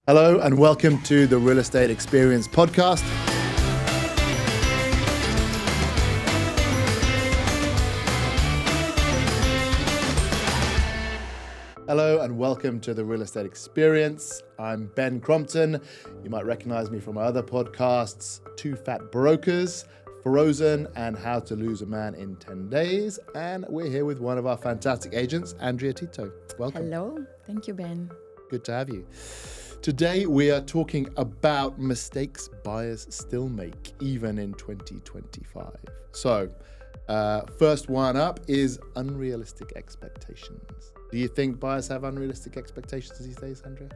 Hello and welcome to the Real Estate Experience podcast. Hello and welcome to the Real Estate Experience. I'm Ben Crompton. You might recognize me from my other podcasts, Two Fat Brokers, Frozen, and How to Lose a Man in 10 Days. And we're here with one of our fantastic agents, Andrea Tito. Welcome. Hello. Thank you, Ben. Good to have you. Today, we are talking about mistakes buyers still make, even in 2025. So, first one up is unrealistic expectations. Do you think buyers have unrealistic expectations these days, Andrea?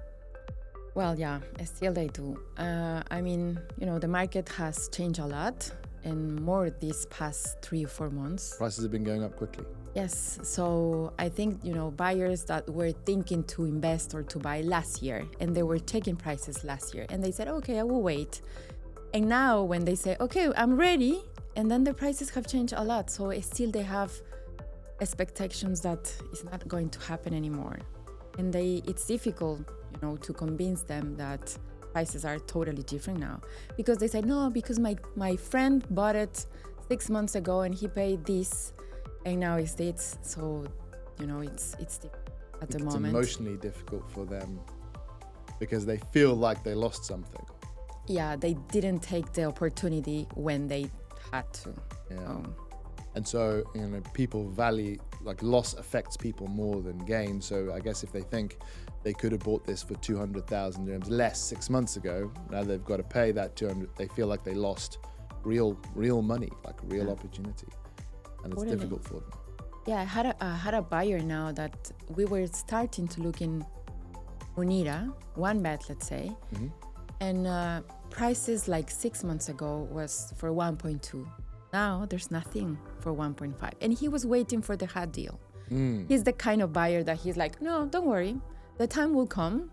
Well, yeah, still they do. The market has changed a lot and more these past 3 or 4 months. Prices have been going up quickly. Yes, so I think, buyers that were thinking to invest or to buy last year and they were checking prices last year and they said, okay, I will wait. And now when they say, okay, I'm ready, and then the prices have changed a lot. So still they have expectations that it's not going to happen anymore. And it's difficult, to convince them that prices are totally different now. Because they say, no, because my friend bought it 6 months ago and he paid this. And now it's this, so it's difficult at the moment. It's emotionally difficult for them because they feel like they lost something. Yeah, they didn't take the opportunity when they had to. Yeah. And so, people value, like loss affects people more than gain. So I guess if they think they could have bought this for 200,000 dirhams less 6 months ago, now they've got to pay that 200, they feel like they lost real money, like real opportunity. And it's difficult for them. Yeah, I had a buyer now that we were starting to look in Munira, 1 bed, let's say, and prices like 6 months ago was for 1.2. Now there's nothing for 1.5, and he was waiting for the hot deal. He's the kind of buyer that he's like, no, don't worry, the time will come.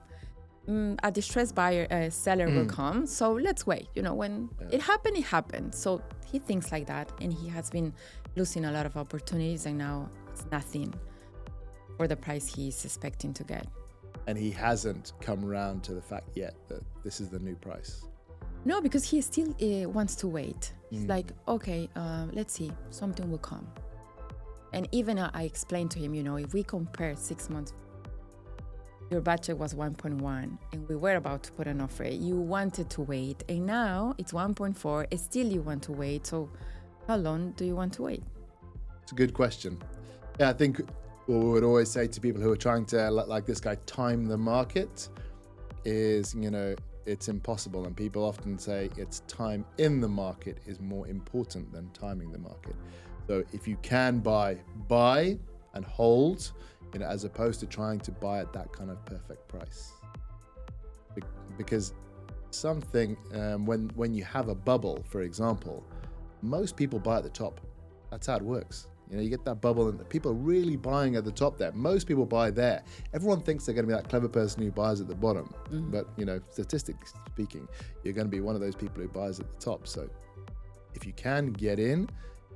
A distressed seller will come, so let's wait. When it happened. So he thinks like that, and he has been losing a lot of opportunities, and now it's nothing for the price he's expecting to get. And he hasn't come around to the fact yet that this is the new price. No, because he still wants to wait. He's like, okay, let's see, something will come. And even I explained to him, if we compare 6 months, your budget was 1.1 and we were about to put an offer. You wanted to wait, and now it's 1.4 and still you want to wait. So how long do you want to wait? It's a good question. Yeah, I think what we would always say to people who are trying to, like this guy, time the market is, it's impossible. And people often say it's time in the market is more important than timing the market. So if you can buy and hold, as opposed to trying to buy at that kind of perfect price. Because something, when you have a bubble, for example, most people buy at the top. That's how it works. You get that bubble and people are really buying at the top there. Most people buy there. Everyone thinks they're going to be that clever person who buys at the bottom. But, statistically speaking, you're going to be one of those people who buys at the top. So if you can get in,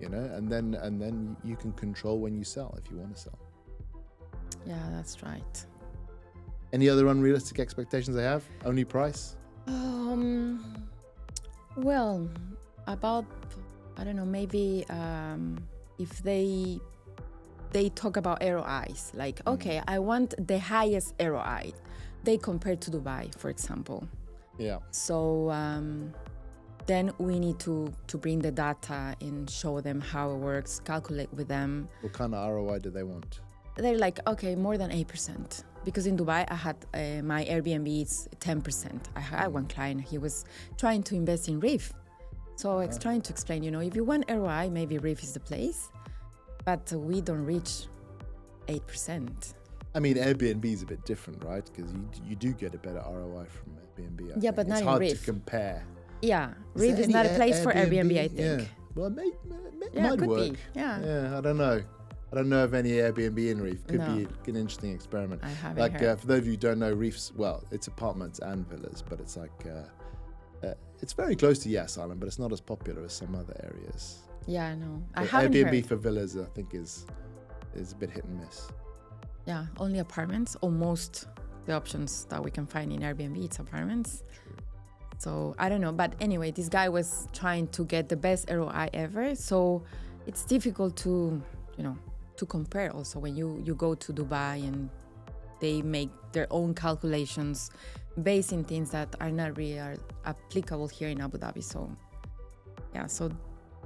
and then you can control when you sell if you want to sell. Yeah, that's right. Any other unrealistic expectations they have? Only price? Well, about, I don't know, maybe if they talk about ROIs, like, okay, I want the highest ROI. They compare to Dubai, for example. Yeah. So then we need to bring the data and show them how it works, calculate with them. What kind of ROI do they want? They're like, okay, more than 8%. Because in Dubai, I had my Airbnb is 10%. I had one client, he was trying to invest in Reef. So I was trying to explain, if you want ROI, maybe Reef is the place. But we don't reach 8%. I mean, Airbnb is a bit different, right? Because you do get a better ROI from Airbnb. I think. But not it's in hard Reef. to compare. Yeah, Reef is not a place for Airbnb, I think. Yeah. Well, it might could work. be. Yeah. I don't know. I don't know of any Airbnb in Reef. Could be an interesting experiment. I haven't heard. For those of you who don't know, Reef's, well, it's apartments and villas, but it's like, it's very close to Yas Island, but it's not as popular as some other areas. Yeah, no. I But haven't Airbnb heard. for villas, I think, is a bit hit and miss. Yeah, only apartments, or most the options that we can find in Airbnb. It's apartments. True. So I don't know. But anyway, this guy was trying to get the best ROI ever. So it's difficult to, to compare also when you go to Dubai and they make their own calculations based in things that are not really applicable here in Abu Dhabi. So yeah, so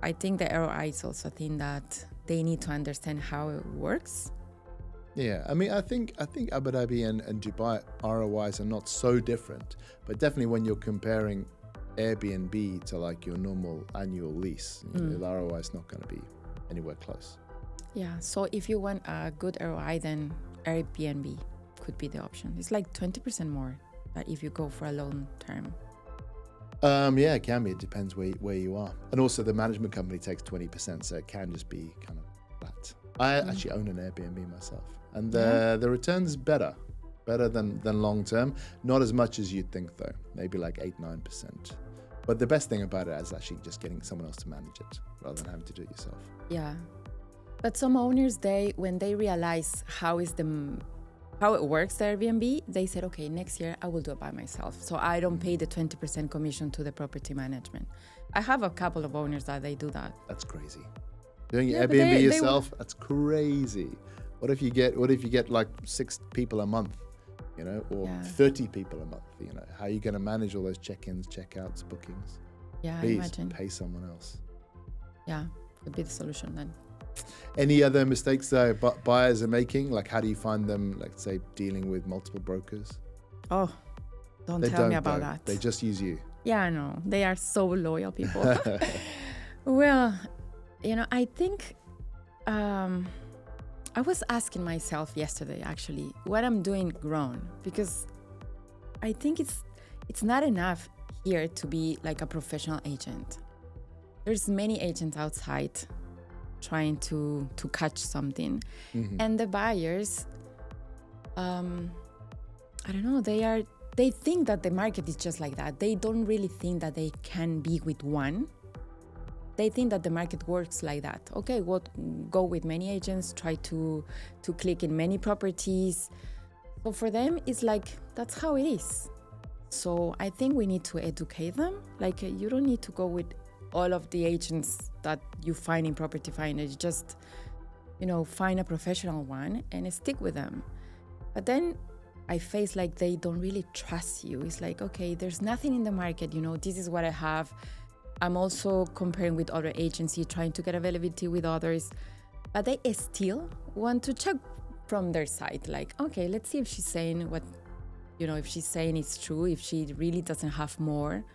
I think the ROI is also a thing that they need to understand how it works. Yeah, I mean, I think Abu Dhabi and Dubai ROIs are not so different, but definitely when you're comparing Airbnb to like your normal annual lease, the ROI is not going to be anywhere close. Yeah, so if you want a good ROI, then Airbnb could be the option. It's like 20% more if you go for a long term. Yeah, it can be. It depends where you are. And also the management company takes 20%, so it can just be kind of flat. I actually own an Airbnb myself, and the return's better than long term. Not as much as you'd think though, maybe like 8-9%. But the best thing about it is actually just getting someone else to manage it rather than having to do it yourself. Yeah, but some owners, when they realize how it works, the Airbnb, they said, okay, next year I will do it by myself. So I don't pay the 20% commission to the property management. I have a couple of owners that they do that. That's crazy. Doing Airbnb yourself, that's crazy. What if you get like 6 people a month, or 30 people a month, how are you going to manage all those check-ins, check-outs, bookings? Yeah, Please imagine. Pay someone else. Yeah, could be the solution then. Any other mistakes that buyers are making? Like, how do you find them, like, say, dealing with multiple brokers? Oh, don't tell me about that. They just use you. Yeah, I know. They are so loyal people. Well, I think I was asking myself yesterday, actually, what I'm doing wrong, because I think it's not enough here to be like a professional agent. There's many agents outside trying to catch something, and the buyers, I don't know, they think that the market is just like that. They don't really think that they can be with one. They think that the market works like that. Okay, go with many agents, try to click in many properties. So for them, it's like, that's how it is. So I think we need to educate them. Like, you don't need to go with all of the agents that you find in Property Finder. You just, find a professional one and stick with them. But then I face like they don't really trust you. It's like, okay, there's nothing in the market, this is what I have. I'm also comparing with other agencies, trying to get availability with others, but they still want to check from their side. Like, okay, let's see if she's saying if she's saying it's true, if she really doesn't have more.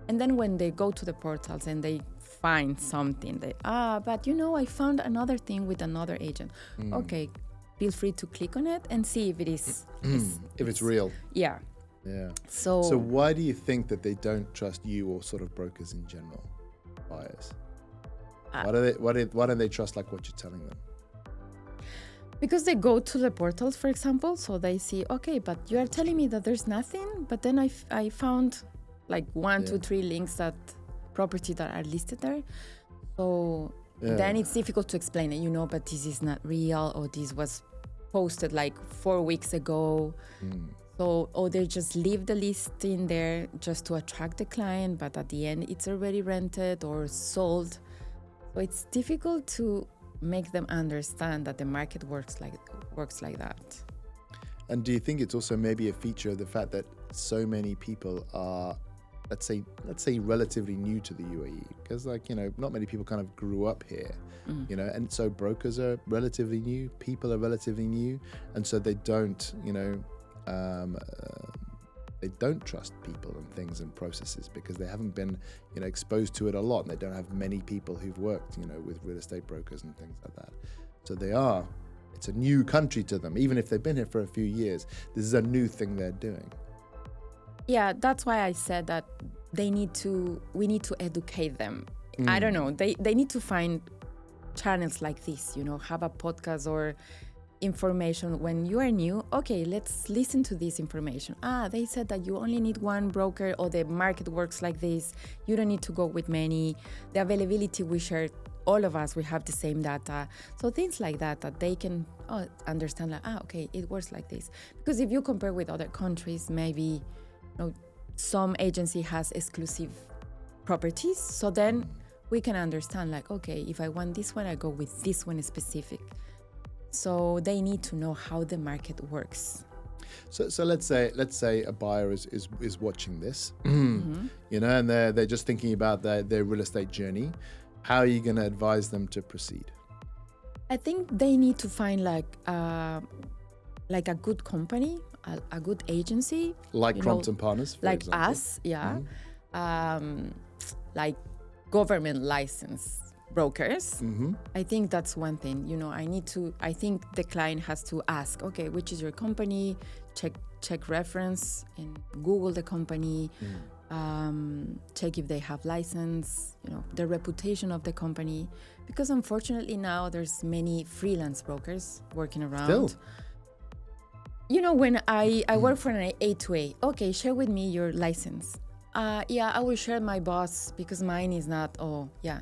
And then when they go to the portals and they find something, but I found another thing with another agent. Okay, feel free to click on it and see if it is. If it's real. Yeah. Yeah. So why do you think that they don't trust you or sort of brokers in general, buyers? Why don't they trust like what you're telling them? Because they go to the portals, for example, so they see, okay, but you are telling me that there's nothing, but then I found like 1, 2, 3 links that property that are listed there. So then it's difficult to explain it, but this is not real, or this was posted like 4 weeks ago. So, they just leave the listing there just to attract the client, but at the end it's already rented or sold. So it's difficult to make them understand that the market works like that. And do you think it's also maybe a feature of the fact that so many people are, let's say relatively new to the UAE? Because not many people kind of grew up here, and so brokers are relatively new, people are relatively new, and so they don't, they don't trust people and things and processes because they haven't been, exposed to it a lot, and they don't have many people who've worked, with real estate brokers and things like that. So it's a new country to them, even if they've been here for a few years. This is a new thing they're doing. Yeah, that's why I said that we need to educate them. I don't know, they need to find channels like this, have a podcast or information. When you are new, okay, let's listen to this information. They said that you only need one broker, or the market works like this. You don't need to go with many. The availability we shared all of us, we have the same data. So things like that they can understand like, okay, it works like this. Because if you compare with other countries, maybe some agency has exclusive properties. So then we can understand like, okay, if I want this one, I go with this one specific. So they need to know how the market works. So let's say a buyer is watching this, and they're just thinking about their real estate journey. How are you going to advise them to proceed? I think they need to find like a good company, a good agency, like Crompton Partners, for like example. us, like government license brokers. I think that's one thing. I think the client has to ask, okay, which is your company? Check reference and Google the company. Check if they have license, the reputation of the company. Because unfortunately now there's many freelance brokers working around. Still? When I work for an A2A, okay, share with me your license. I will share my boss because mine is not.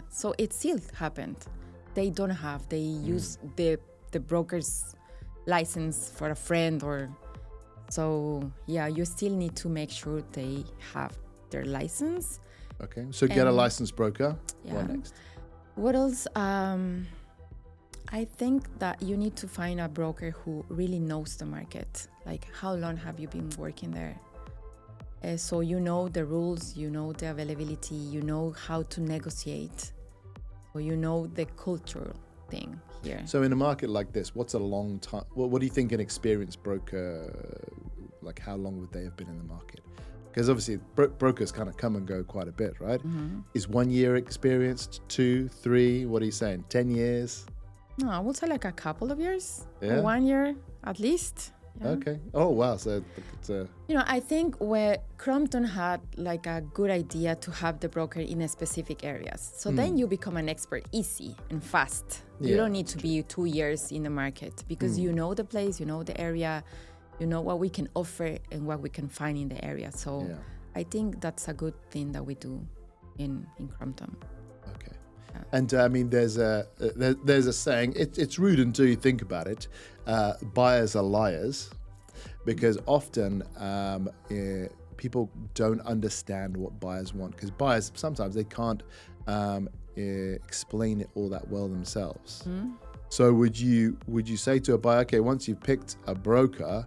So it still happened. They don't have. They use the broker's license for a friend or. So you still need to make sure they have their license. Okay, so get a licensed broker. Yeah. What next? What else? I think that you need to find a broker who really knows the market. Like, how long have you been working there? So you know the rules, you know the availability, you know how to negotiate. So you know the cultural thing here. So in a market like this, what's a long time? What do you think an experienced broker, like how long would they have been in the market? Because obviously brokers kind of come and go quite a bit, right? Is 1 year experienced, 2, 3, what are you saying, 10 years? No, I would say like a couple of years, Yeah. 1 year at least. Yeah. Okay. Oh, wow. So it's I think where Crompton had like a good idea to have the broker in a specific areas. So then you become an expert easy and fast. You Yeah, don't need to be 2 years in the market because you know the place, you know the area, you know what we can offer and what we can find in the area. So I think that's a good thing that we do in Crompton. Okay. And I mean, there's a saying. It's rude until you think about it. Buyers are liars, because often people don't understand what buyers want. Because buyers sometimes they can't explain it all that well themselves. So would you say to a buyer, okay, once you've picked a broker,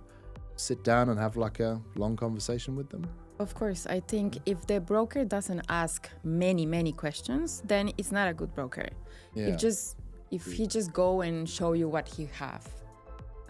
sit down and have like a long conversation with them? Of course, I think if the broker doesn't ask many questions, then it's not a good broker. Yeah. If he just go and show you what he have.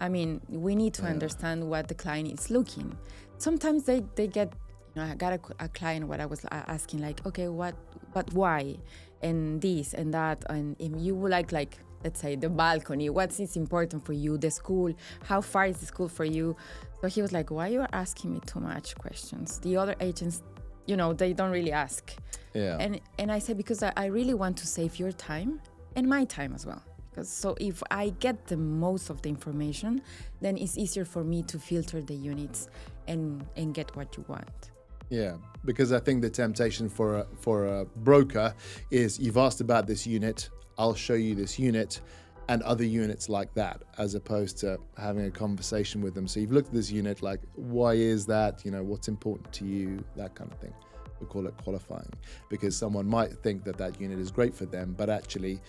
I mean, we need to understand what the client is looking. Sometimes they get, I got a client what I was asking like, okay, but why? And this and that. And if you would like, let's say the balcony, what is important for you? The school, how far is the school for you? So he was like, why you are asking me too much questions? The other agents, they don't really ask. Yeah. And I said, because I really want to save your time and my time as well. So if I get the most of the information, then it's easier for me to filter the units and get what you want. Yeah, because I think the temptation for a broker is, you've asked about this unit, I'll show you this unit and other units like that, as opposed to having a conversation with them. So you've looked at this unit, like, why is that? What's important to you? That kind of thing. We call it qualifying, because someone might think that unit is great for them, but actually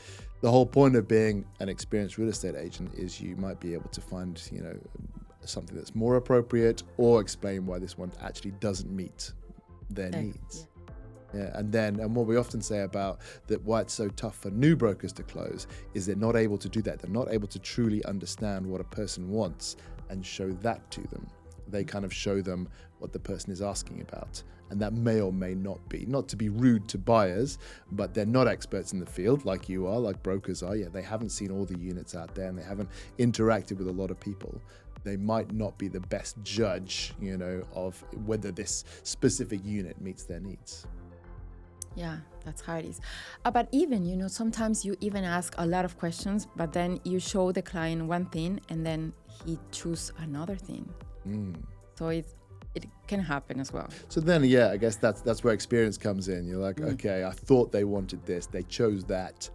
the whole point of being an experienced real estate agent is you might be able to find, something that's more appropriate, or explain why this one actually doesn't meet their needs. Yeah, and what we often say about that, why it's so tough for new brokers to close, is they're not able to do that. They're not able to truly understand what a person wants and show that to them. They kind of show them what the person is asking about. And that may or may not be, not to be rude to buyers, but they're not experts in the field like you are, like brokers are. Yeah, they haven't seen all the units out there and they haven't interacted with a lot of people. They might not be the best judge, of whether this specific unit meets their needs. Yeah, that's how it is. But even, sometimes you even ask a lot of questions, but then you show the client one thing and then he chooses another thing. So it can happen as well. So then, yeah, I guess that's where experience comes in. You're like, okay, I thought they wanted this, they chose that.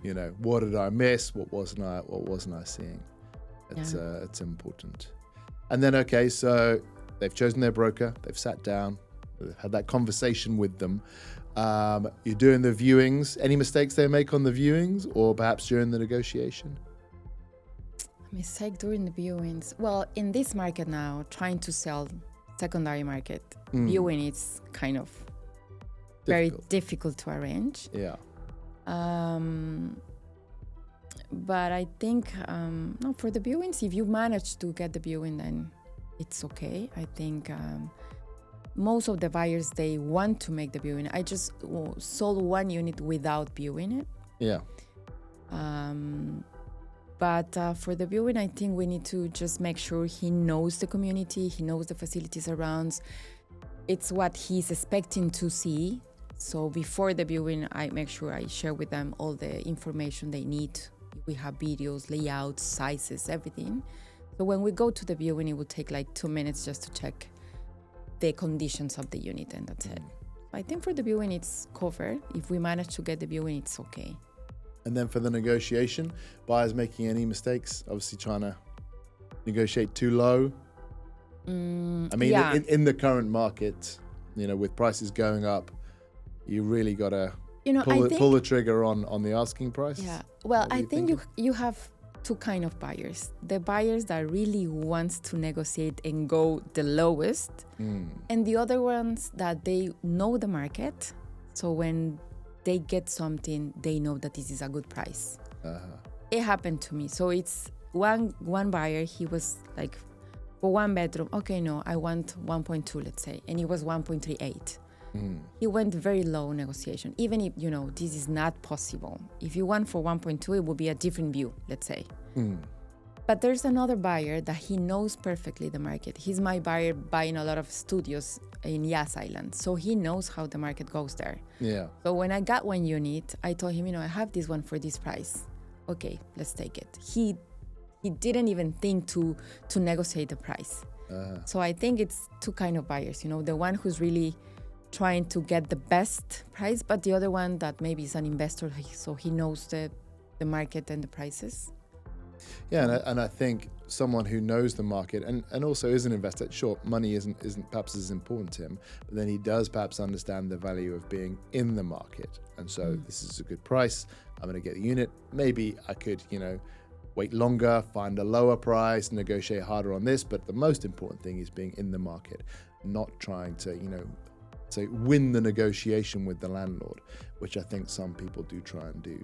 You know, what did I miss? What wasn't I seeing? It's important. And then, okay, so they've chosen their broker, they've sat down, they've had that conversation with them. You're doing the viewings. Any mistakes they make on the viewings, or perhaps during the negotiation? Mistake during the viewings. Well, in this market now, trying to sell secondary market, viewing is kind of very difficult to arrange. Yeah. But I think, no, for the viewings, if you manage to get the viewing, then it's okay. I think most of the buyers, they want to make the viewing. I just sold one unit without viewing it. Yeah. But for the viewing, I think we need to just make sure he knows the community, he knows the facilities around. It's what he's expecting to see. So before the viewing, I make sure I share with them all the information they need. We have videos, layouts, sizes, everything. So when we go to the viewing, it will take like 2 minutes just to check the conditions of the unit, and that's it. I think for the viewing, it's covered. If we manage to get the viewing, it's okay. And then for the negotiation, buyers making any mistakes, obviously trying to negotiate too low. I mean, in the current market, you know, with prices going up, you really got to pull the trigger on the asking price. Yeah. Well, I think you have two kind of buyers. The buyers that really wants to negotiate and go the lowest, and the other ones that they know the market. So when they get something, they know that this is a good price. It happened to me. So it's one buyer, he was like, for one bedroom, okay, no, I want 1.2, let's say. And it was 1.38. He went very low negotiation, even if, you know, this is not possible. If you want for 1.2, it will be a different view, let's say. But there's another buyer that he knows perfectly the market. He's my buyer buying a lot of studios in Yas Island. So he knows how the market goes there. Yeah. So when I got one unit, I told him, you know, I have this one for this price. Okay, let's take it. He didn't even think to negotiate the price. So I think it's two kind of buyers, you know, the one who's really trying to get the best price, but the other one that maybe is an investor, so he knows the market and the prices. Yeah, and I think someone who knows the market and also is an investor, sure, money isn't perhaps as important to him, but then he does perhaps understand the value of being in the market. And so this is a good price. I'm going to get the unit. Maybe I could, you know, wait longer, find a lower price, negotiate harder on this. But the most important thing is being in the market, not trying to, you know, say win the negotiation with the landlord, which I think some people do try and do.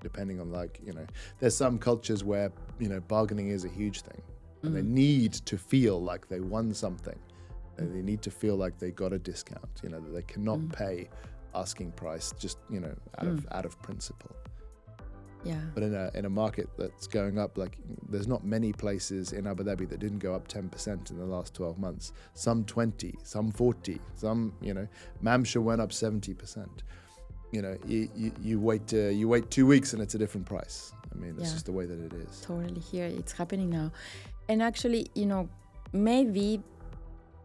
Depending on, like, you know, there's some cultures where, you know, bargaining is a huge thing, and they need to feel like they won something. They need to feel like they got a discount, you know, that they cannot pay asking price just, you know, out of principle. Yeah. But in a market that's going up, like, there's not many places in Abu Dhabi that didn't go up 10% in the last 12 months. Some 20, some 40, some, you know, Mamsha went up 70%. You know, you wait 2 weeks and it's a different price. I mean, that's just the way that it is. Totally, here it's happening now. And actually, you know, maybe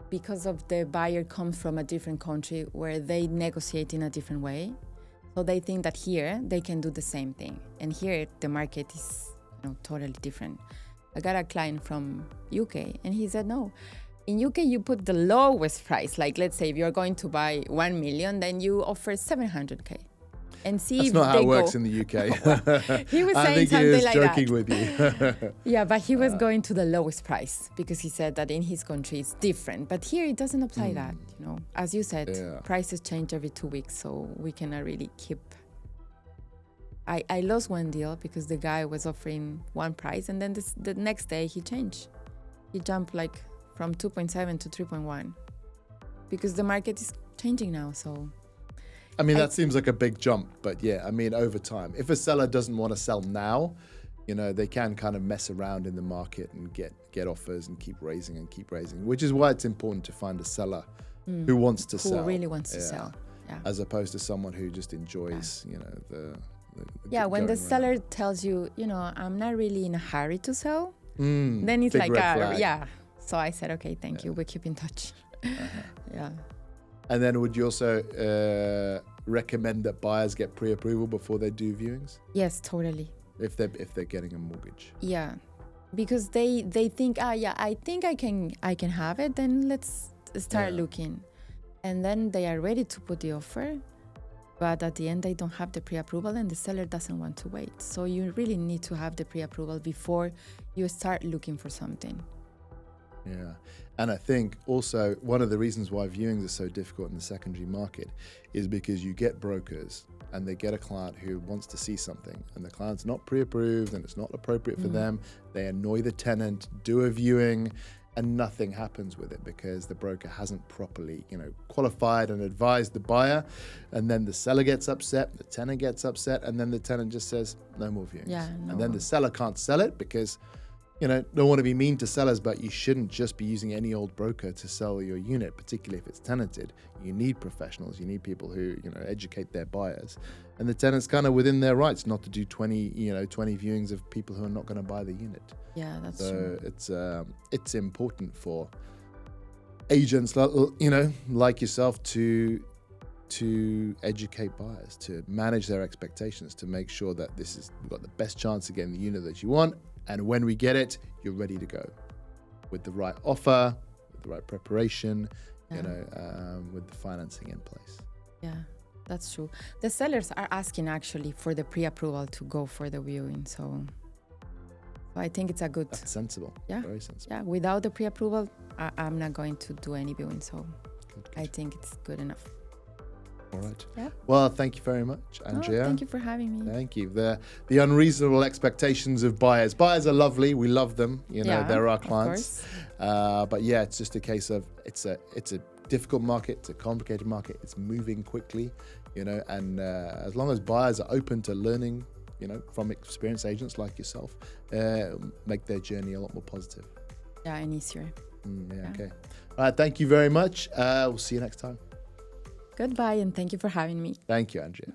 because of the buyer comes from a different country where they negotiate in a different way, so they think that here they can do the same thing. And here the market is, you know, totally different. I got a client from UK and he said, no. In UK, you put the lowest price. Like, let's say if you're going to buy 1 million, then you offer 700K. And see if they go. That's not how it works in the UK. He was I saying think something he is like joking that. with you. Yeah, but he was going to the lowest price because he said that in his country it's different. But here it doesn't apply that, you know. As you said, prices change every 2 weeks, so we cannot really keep. I lost one deal because the guy was offering one price, and then the next day he changed. He jumped like from 2.7 to 3.1 because the market is changing now. So, I mean, that seems like a big jump, but yeah, I mean, over time, if a seller doesn't want to sell now, you know, they can kind of mess around in the market and get offers and keep raising, which is why it's important to find a seller who wants to sell. Who really wants to sell. Yeah. As opposed to someone who just enjoys, you know, the when the seller tells you, you know, I'm not really in a hurry to sell, then it's like, red flag. So I said, okay, thank you. We'll keep in touch. Yeah. And then would you also recommend that buyers get pre-approval before they do viewings? Yes, totally. If they're getting a mortgage? Yeah, because they think, yeah, I think I can have it, then let's start looking. And then they are ready to put the offer, but at the end they don't have the pre-approval and the seller doesn't want to wait. So you really need to have the pre-approval before you start looking for something. Yeah. And I think also one of the reasons why viewings are so difficult in the secondary market is because you get brokers and they get a client who wants to see something and the client's not pre-approved and it's not appropriate for them. They annoy the tenant, do a viewing, and nothing happens with it because the broker hasn't properly, qualified and advised the buyer. And then the seller gets upset, the tenant gets upset, and then the tenant just says, no more viewings. Yeah, no. And then the seller can't sell it because, don't want to be mean to sellers, but you shouldn't just be using any old broker to sell your unit, particularly if it's tenanted. You need professionals. You need people who, educate their buyers. And the tenant's kind of within their rights not to do 20 viewings of people who are not going to buy the unit. Yeah, that's true. So it's important for agents, like yourself to educate buyers, to manage their expectations, to make sure that we've got the best chance of getting the unit that you want. And when we get it, you're ready to go with the right offer, with the right preparation, with the financing in place. Yeah, that's true. The sellers are asking actually for the pre-approval to go for the viewing. So I think it's a good... That's sensible. Yeah. Very sensible. Yeah, without the pre-approval, I'm not going to do any viewing. So Good. I think it's good enough. All right. Yeah. Well, thank you very much, Andrea. Thank you for having me. Thank you. The unreasonable expectations of buyers. Buyers are lovely. We love them. They're our clients. But yeah, it's just a case of it's a difficult market. It's a complicated market. It's moving quickly. And as long as buyers are open to learning, from experienced agents like yourself, make their journey a lot more positive. Yeah, and easier. Okay. All right. Thank you very much. We'll see you next time. Goodbye, and thank you for having me. Thank you, Andrea.